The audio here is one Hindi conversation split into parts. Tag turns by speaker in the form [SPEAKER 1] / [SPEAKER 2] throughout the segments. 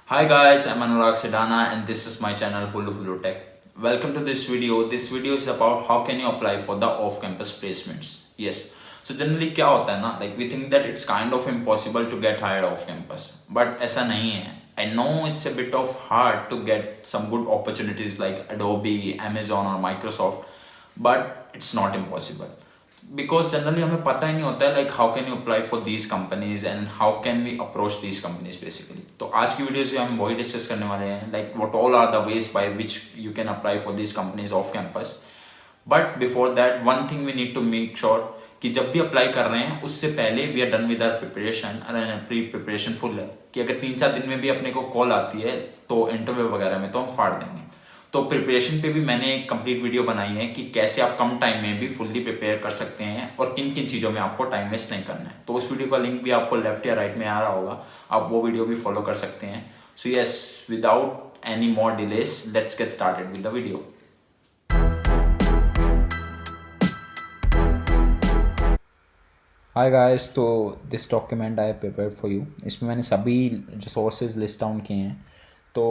[SPEAKER 1] Hi guys, I'm Anurag Sedana and this is my channel Hulu Hulu Tech. Welcome to this video. This video is about how can you apply for the off-campus placements. Yes. So generally क्या होता है ना, like we think that it's kind of impossible to get hired off campus, but ऐसा नहीं है. I know it's a bit of hard to get some good opportunities like Adobe, Amazon or Microsoft, but it's not impossible. Because generally हमें पता ही नहीं होता है like how can you apply for these companies and how can we approach these companies basically. तो आज की वीडियो से हम वही डिस्कस करने वाले हैं like what all are the ways by which you can apply for these companies off campus. But before that one thing we need to make sure कि जब भी अप्लाई कर रहे हैं उससे पहले we are done with our preparation and pre preparation full है कि अगर 3-4 दिन में भी अपने को कॉल आती है तो इंटरव्यू वगैरह में तो हम फाड़ देंगे. तो प्रिपरेशन पे भी मैंने एक कंप्लीट वीडियो बनाई है कि कैसे आप कम टाइम में भी फुल्ली प्रिपेयर कर सकते हैं और किन किन चीज़ों में आपको टाइम वेस्ट नहीं करना है. तो उस वीडियो का लिंक भी आपको लेफ्ट या राइट में आ रहा होगा, आप वो वीडियो भी फॉलो कर सकते हैं. So yes, without any more delays let's get started with the video. Hi guys, तो this document I prepared for you. इसमें मैंने सभी रिसोर्सेज लिस्ट डाउन किए हैं. तो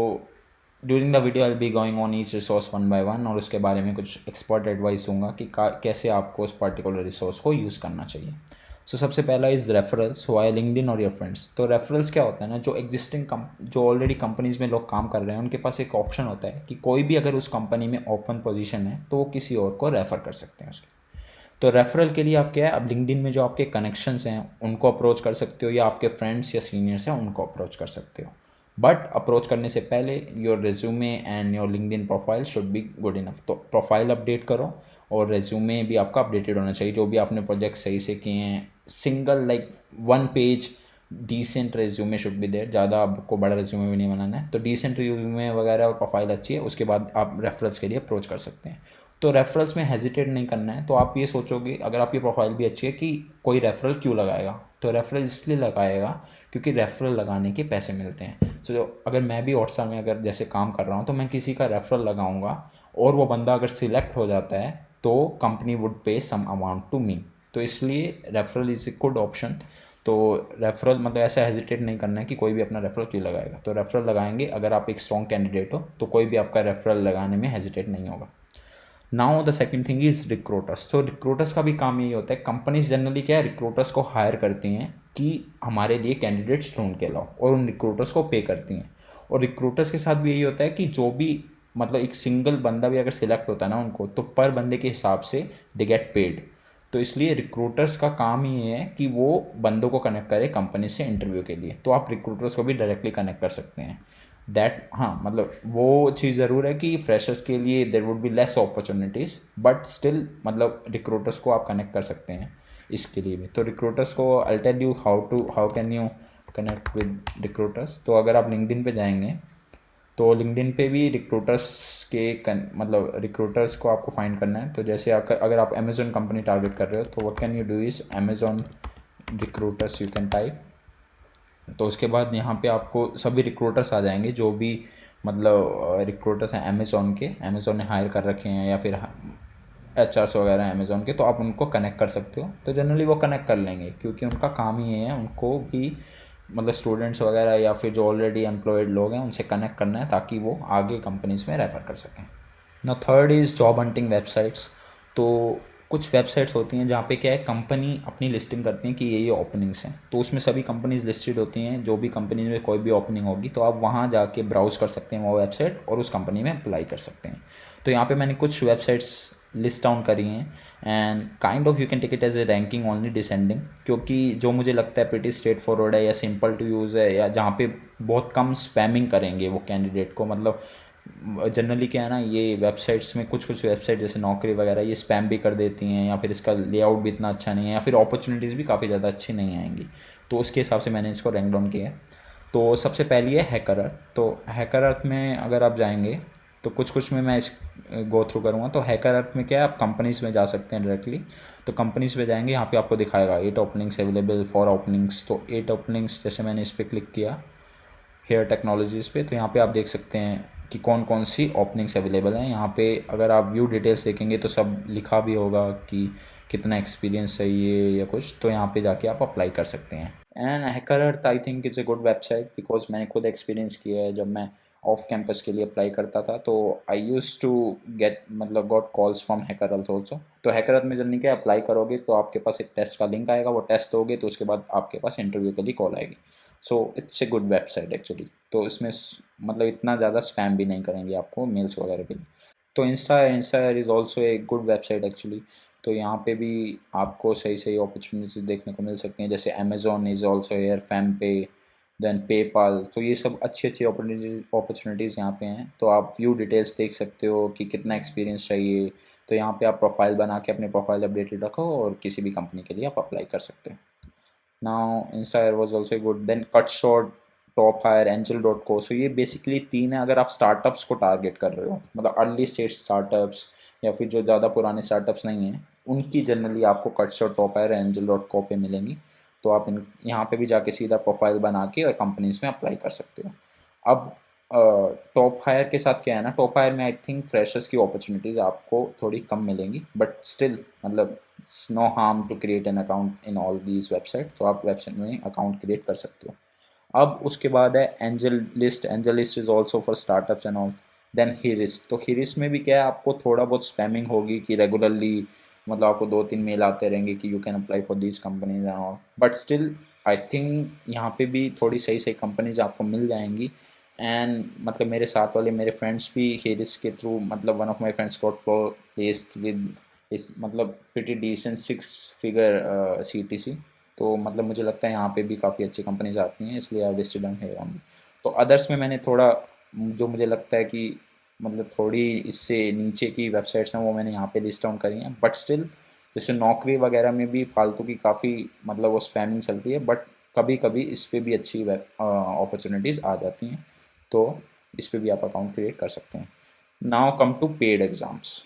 [SPEAKER 1] during the video I will be going on each resource one by one और उसके बारे में कुछ एक्सपर्ट एडवाइस दूंगा कि कैसे आपको उस पर्टिकुलर रिसोर्स को यूज़ करना चाहिए. सो सबसे पहला इज़ रेफरल्स वाया लिंक्डइन और योर फ्रेंड्स. तो रेफरल्स क्या होता है ना, जो एग्जिस्टिंग जो ऑलरेडी कंपनीज़ में लोग काम कर रहे हैं उनके पास एक ऑप्शन होता है कि कोई भी अगर उस कंपनी में ओपन पोजीशन है तो वो किसी और को रेफ़र कर सकते हैं उसके. तो रेफरल के लिए आप क्या है, अब लिंक्डइन में जो आपके कनेक्शंस हैं उनको अप्रोच कर सकते हो या आपके फ्रेंड्स या सीनियर्स हैं उनको अप्रोच कर सकते हो. बट अप्रोच करने से पहले your resume and your LinkedIn profile should be good enough. तो प्रोफाइल अपडेट करो और रेज्यूमे भी आपका अपडेटेड होना चाहिए. जो भी आपने प्रोजेक्ट सही से किए हैं, single like 1 page decent resume should be there. ज़्यादा आपको बड़ा रेज्यूमे भी नहीं बनाना है. तो डिसेंट रेज्यूमे वगैरह और प्रोफाइल अच्छी है, उसके बाद आप रेफरल्स के लिए अप्रोच कर सकते हैं. तो रेफरल्स में हेजिटेट नहीं करना है. तो आप ये सोचोगे अगर आपकी प्रोफाइल भी अच्छी है कि कोई रेफरल क्यों लगाएगा, तो रेफरल इसलिए लगाएगा क्योंकि रेफरल लगाने के पैसे मिलते हैं. सो जो अगर मैं भी हॉटस्टार में अगर जैसे काम कर रहा हूँ तो मैं किसी का रेफरल लगाऊंगा और वो बंदा अगर सिलेक्ट हो जाता है तो कंपनी वुड पे सम अमाउंट टू मी. तो इसलिए referral is a good option. तो रेफरल मतलब ऐसा हेजिटेट नहीं करना है कि कोई भी अपना रेफरल क्यों लगाएगा. तो रेफरल लगाएंगे अगर आप एक स्ट्रॉन्ग कैंडिडेट हो तो कोई भी आपका रेफरल लगाने में हेजिटेट नहीं होगा. Now the second thing is recruiters. तो रिक्रूटर्स का भी काम यही होता है. कंपनीज जनरली क्या है, रिक्रूटर्स को हायर करती हैं कि हमारे लिए कैंडिडेट्स ढूंढ के लाओ और उन रिक्रूटर्स को पे करती हैं. और रिक्रूटर्स के साथ भी यही होता है कि जो भी मतलब एक सिंगल बंदा भी अगर सिलेक्ट होता है ना उनको, तो पर बंदे के हिसाब से दे गेट पेड. तो इसलिए रिक्रूटर्स का काम ही है कि वो बंदों को कनेक्ट करे कंपनी से इंटरव्यू के लिए. तो आप रिक्रूटर्स को भी डायरेक्टली कनेक्ट कर सकते हैं. दैट हाँ, मतलब वो चीज़ ज़रूर है कि फ्रेशर्स के लिए there would be less opportunities, but still मतलब रिक्रूटर्स को आप कनेक्ट कर सकते हैं इसके लिए भी. तो रिक्रूटर्स को I tell you how can you connect with recruiters. तो अगर आप लिंक्डइन पे जाएंगे तो लिंक्डइन पे भी रिक्रूटर्स मतलब रिक्रूटर्स को आपको फाइंड करना है. तो जैसे अगर आप अमेजोन कंपनी टारगेट कर रहे हो तो what can you do is Amazon recruiters you can type. तो उसके बाद यहाँ पे आपको सभी रिक्रूटर्स आ जाएंगे जो भी मतलब रिक्रूटर्स हैं अमेज़ॉन ने हायर कर रखे हैं या फिर एचआरस वगैरह हैं अमेज़ॉन के. तो आप उनको कनेक्ट कर सकते हो. तो जनरली वो कनेक्ट कर लेंगे क्योंकि उनका काम ही है उनको भी मतलब स्टूडेंट्स वगैरह या फिर जो ऑलरेडी एम्प्लॉयड लोग हैं उनसे कनेक्ट करना है ताकि वो आगे कंपनीज में रेफ़र कर सकें. ना third is job hunting websites. तो कुछ वेबसाइट्स होती हैं जहाँ पे क्या है, कंपनी अपनी लिस्टिंग करती हैं कि ये ओपनिंग्स हैं. तो उसमें सभी कंपनीज लिस्टेड होती हैं. जो भी कंपनी में कोई भी ओपनिंग होगी तो आप वहाँ जाके ब्राउज़ कर सकते हैं वो वेबसाइट और उस कंपनी में अप्लाई कर सकते हैं. तो यहाँ पे मैंने कुछ वेबसाइट्स लिस्ट डाउन करी हैं and kind of you can take it as a ranking only descending, क्योंकि जो मुझे लगता है प्रिटी स्ट्रेट फॉरवर्ड है या सिंपल टू यूज़ है या जहाँ पे बहुत कम स्पैमिंग करेंगे वो कैंडिडेट को. मतलब जनरली क्या है ना, ये वेबसाइट्स में कुछ वेबसाइट जैसे नौकरी वगैरह ये स्पैम भी कर देती हैं या फिर इसका लेआउट भी इतना अच्छा नहीं है या फिर अपॉर्चुनिटीज़ भी काफ़ी ज़्यादा अच्छी नहीं आएंगी. तो उसके हिसाब से मैंने इसको रैंक डाउन किया है. तो सबसे पहली है हैकर अर्थ. तो हैकर अर्थ में अगर आप जाएंगे तो कुछ में मैं इस गो थ्रू करूँगा. तो हैकर अर्थ में क्या है, आप कंपनीज़ में जा सकते हैं डायरेक्टली. तो कंपनीज़ में जाएंगे, यहाँ पे आपको दिखाएगा 8 ओपनिंग्स अवेलेबल, 4 ओपनिंग्स. तो 8 ओपनिंग्स जैसे मैंने इस पर क्लिक किया हेयर टेक्नोलॉजीज़ पे, तो यहाँ पे आप देख सकते हैं कि कौन कौन सी ओपनिंग्स अवेलेबल हैं। यहाँ पे अगर आप व्यू डिटेल्स देखेंगे तो सब लिखा भी होगा कि कितना एक्सपीरियंस चाहिए या कुछ, तो यहाँ पे जाके आप अप्लाई कर सकते हैं। And hacker earth I think it's a good website, because मैंने खुद एक्सपीरियंस किया है। जब मैं ऑफ कैंपस के लिए अप्लाई करता था तो आई यूज़ टू गेट मतलब got calls from hacker earth also. तो हैकर अर्थ में जल्दी क्या अप्लाई करोगे तो आपके पास एक टेस्ट का लिंक आएगा, वो टेस्ट दोगे तो उसके बाद आपके पास इंटरव्यू के लिए कॉल आएगी। So it's a good website actually. तो इसमें मतलब इतना ज़्यादा स्पैम भी नहीं करेंगे आपको मेल्स वगैरह भी। तो Insta is also a good website actually. तो यहाँ पे भी आपको सही सही अपॉर्चुनिटीज़ देखने को मिल सकती हैं, जैसे Amazon is also here, FamPay, then PayPal. तो ये सब अच्छी अच्छी अपॉर्चुनिटीज़ यहाँ पे हैं। तो आप व्यू डिटेल्स देख सकते हो कि कितना एक्सपीरियंस चाहिए। तो यहाँ पे आप प्रोफाइल बना के अपनी प्रोफाइल अपडेटेड रखो और किसी भी कंपनी के लिए आप अप्लाई कर सकते हो। Now Instahyre was also good. Then cut shot, top higher, angel dot co. So ये बेसिकली तीन है अगर आप स्टार्टअप्स को टारगेट कर रहे हो, मतलब अर्ली स्टेज स्टार्टअप्स या फिर जो ज़्यादा पुराने स्टार्टअप्स नहीं हैं, उनकी जनरली आपको cut shot, top higher, angel dot co पे मिलेंगी। तो आप इन यहाँ पे भी जाके सीधा प्रोफाइल बना के और कंपनीज में अप्लाई कर सकते हो। अब टॉप हायर के साथ क्या है ना, टॉप हायर में आई थिंक फ्रेशर्स की अपॉर्चुनिटीज़ आपको थोड़ी कम मिलेंगी, बट स्टिल मतलब no harm to create an account in all these website. तो आप वेबसाइट में अकाउंट क्रिएट कर सकते हो। अब उसके बाद है angel list is also for startups and all. Then Hirist. तो हिरिस्ट में भी क्या है, आपको थोड़ा बहुत स्पैमिंग होगी कि रेगुलरली मतलब आपको 2-3 मेल आते रहेंगे कि you can apply for these companies and all, but still I think यहाँ पे भी थोड़ी सही सही कंपनीज आपको मिल जाएंगी। एंड मतलब मेरे साथ वाले मेरे फ्रेंड्स भी हिरिस के थ्रू, मतलब one of my friends got placed with इस मतलब प्रिटी डिसेंट 6 फिगर CTC। तो मतलब मुझे लगता है यहाँ पे भी काफ़ी अच्छी कंपनीज आती हैं, इसलिए I listed on here only. तो अदर्स में मैंने थोड़ा जो मुझे लगता है कि मतलब थोड़ी इससे नीचे की वेबसाइट्स हैं वो मैंने यहाँ पे लिस्ट डाउन करी हैं, बट स्टिल जैसे नौकरी वगैरह में भी फालतू की काफ़ी मतलब वो स्पैमिंग चलती है, बट कभी कभी इस पर भी अच्छी अपॉर्चुनिटीज़ आ जाती हैं। तो इस पर भी आप अकाउंट क्रिएट कर सकते हैं। Now come to paid exams.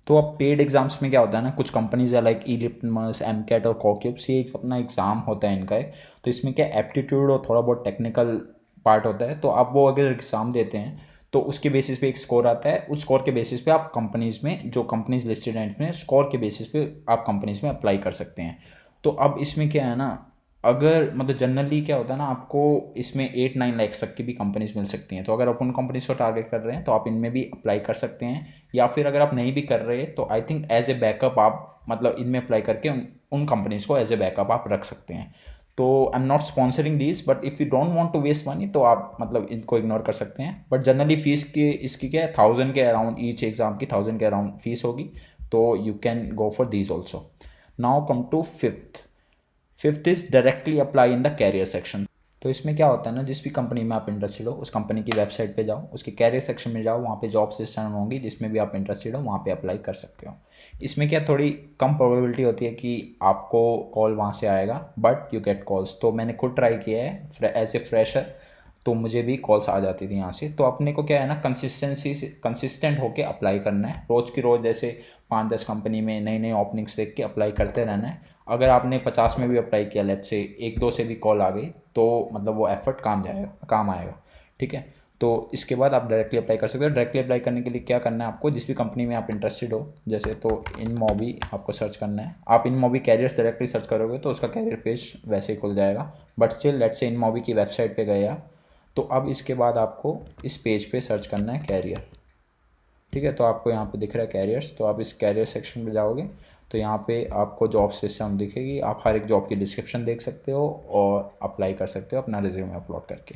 [SPEAKER 1] तो अब पेड एग्ज़ाम्स में क्या होता है ना, कुछ कंपनीज है लाइक ई लिटमस, एम कैट और कॉक्यूब्स, ये एक अपना एग्ज़ाम होता है इनका एक। तो इसमें क्या एप्टीट्यूड और थोड़ा बहुत टेक्निकल पार्ट होता है। तो आप वो अगर एग्ज़ाम देते हैं तो उसके बेसिस पे एक स्कोर आता है, उस स्कोर के बेसिस पे आप कंपनीज़ में, जो कंपनीज लिस्टेड हैं इसमें, स्कोर के बेसिस पे आप कंपनीज़ में अप्लाई कर सकते हैं। तो अब इसमें क्या है ना, अगर मतलब जनरली क्या होता है ना, आपको इसमें 8-9 लाख तक की भी कंपनीज मिल सकती हैं। तो अगर आप उन कंपनीज को टारगेट कर रहे हैं तो आप इनमें भी अप्लाई कर सकते हैं, या फिर अगर आप नहीं भी कर रहे तो I think as a backup आप मतलब इनमें अप्लाई करके उन कंपनीज को एज ए बैकअप आप रख सकते हैं। तो I am not sponsoring this, but if you don't want to waste money तो आप मतलब इनको इग्नोर कर सकते हैं। बट जनरली फीस की इसकी क्या है, 1000 के अराउंड, ईच एग्ज़ाम की 1000 के अराउंड फीस होगी। तो you can go for these also. Now come to fifth is directly apply in the career section. तो इसमें क्या होता है ना, जिस भी कंपनी में आप इंटरेस्टेड हो उस कंपनी की वेबसाइट पे जाओ, उसके कैरियर सेक्शन में जाओ, वहाँ पे जॉब्स लिस्ट होंगी, जिसमें भी आप इंटरेस्टेड हो वहाँ पे अप्लाई कर सकते हो। इसमें क्या थोड़ी कम प्रोबेबिलिटी होती है कि आपको कॉल वहाँ से आएगा, बट यू गेट कॉल्स। तो मैंने खुद ट्राई किया है एज ए फ्रेशर, तो मुझे भी कॉल्स आ जाती थी यहाँ से। तो अपने को क्या है ना, कंसिस्टेंसी से कंसिस्टेंट होकर अप्लाई करना है, रोज़ की रोज़ जैसे 5-10 कंपनी में नई नई ओपनिंग्स देख के अप्लाई करते रहना है। अगर आपने 50 में भी अप्लाई किया, लेट से 1-2 से भी कॉल आ गई, तो मतलब वो एफर्ट काम आएगा। ठीक है। तो इसके बाद आप डायरेक्टली अप्लाई कर सकते हो। डायरेक्टली अप्लाई करने के लिए क्या करना है आपको, जिस भी कंपनी में आप इंटरेस्टेड हो, जैसे तो इन मॉबी आपको सर्च करना है। आप इन मॉबी कैरियर्स डायरेक्टली सर्च करोगे तो उसका कैरियर पेज वैसे ही खुल जाएगा, बट स्टिल लेट से इन मॉबी की वेबसाइट पे गए आप। तो अब इसके बाद आपको इस पेज पे सर्च करना है कैरियर। ठीक है। तो आपको यहाँ पे दिख रहा है कैरियर्स, तो आप इस कैरियर सेक्शन में जाओगे तो यहाँ पे आपको जॉब सिस्टम दिखेगी, आप हर एक जॉब की डिस्क्रिप्शन देख सकते हो और अप्लाई कर सकते हो अपना रिज्यूमे अपलोड करके।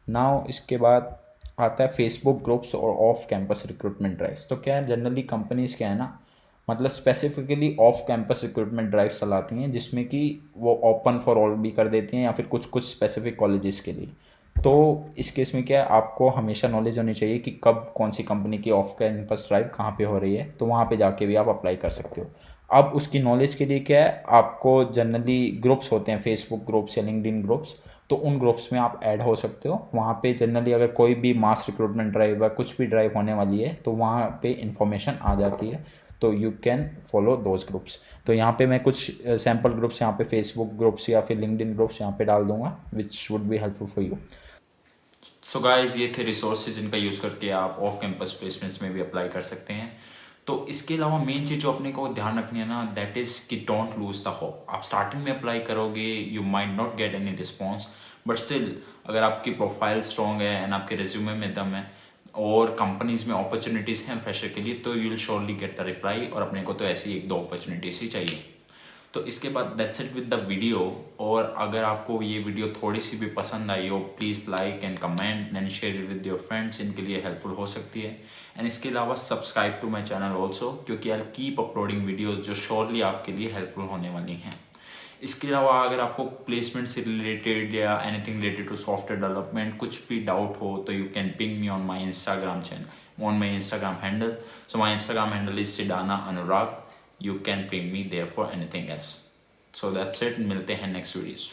[SPEAKER 1] नाउ इसके बाद आता है फेसबुक ग्रुप्स और ऑफ कैंपस रिक्रूटमेंट ड्राइव्स। तो क्या है, जनरली कंपनीज़ क्या है ना, मतलब specifically off campus recruitment drives चलाती हैं, जिसमें कि वो ओपन फॉर ऑल भी कर देती हैं या फिर कुछ कुछ स्पेसिफिक कॉलेजेस के लिए। तो इस केस में क्या है, आपको हमेशा नॉलेज होनी चाहिए कि कब कौन सी कंपनी की ऑफ कैंपस ड्राइव कहाँ पे हो रही है, तो वहाँ पे जाके भी आप अप्लाई कर सकते हो। अब उसकी नॉलेज के लिए क्या है, आपको जनरली ग्रुप्स होते हैं, फेसबुक ग्रुप्स या लिंक्डइन ग्रुप्स, तो उन ग्रुप्स में आप ऐड हो सकते हो। वहाँ पे जनरली अगर कोई भी मास रिक्रूटमेंट ड्राइव या कुछ भी ड्राइव होने वाली है तो वहाँ पे इंफॉर्मेशन आ जाती है। तो you can follow those groups. तो यहाँ पे मैं कुछ सैम्पल ग्रुप्स यहाँ पे फेसबुक ग्रुप्स या फिर लिंक्डइन ग्रुप्स यहाँ पे डाल दूंगा, which would be helpful for you. So guys, ये थे रिसोर्सेज जिनका यूज़ करके आप ऑफ कैंपस प्लेसमेंट्स में भी अप्लाई कर सकते हैं। तो इसके अलावा मेन चीज़ जो अपने को ध्यान रखनी है ना, दैट इज़ कि डोंट लूज द होप। आप स्टार्टिंग में अप्लाई करोगे, you might not get any response, but still अगर आपकी प्रोफाइल स्ट्रॉन्ग है एंड आपके रिज्यूमे में दम है और कंपनीज में अपॉर्चुनिटीज़ हैं फ्रेशर के लिए, तो you will surely get the reply. और अपने को तो ऐसी एक दो अपॉर्चुनिटीज़ ही चाहिए। तो इसके बाद that's it with the video. और अगर आपको ये वीडियो थोड़ी सी भी पसंद आई हो, please like and comment and share it with your friends, इनके लिए हेल्पफुल हो सकती है। एंड इसके अलावा subscribe to my channel also, क्योंकि आई कीप अपलोडिंग वीडियोज़ जो श्योरली आपके लिए हेल्पफुल होने वाली हैं। इसके अलावा अगर आपको प्लेसमेंट से रिलेटेड या anything related to software development कुछ भी डाउट हो, तो you can ping me on my Instagram channel, on my Instagram handle. So my Instagram handle is Sidana Anurag. You can ping me there for anything else. So that's it. मिलते हैं next videos.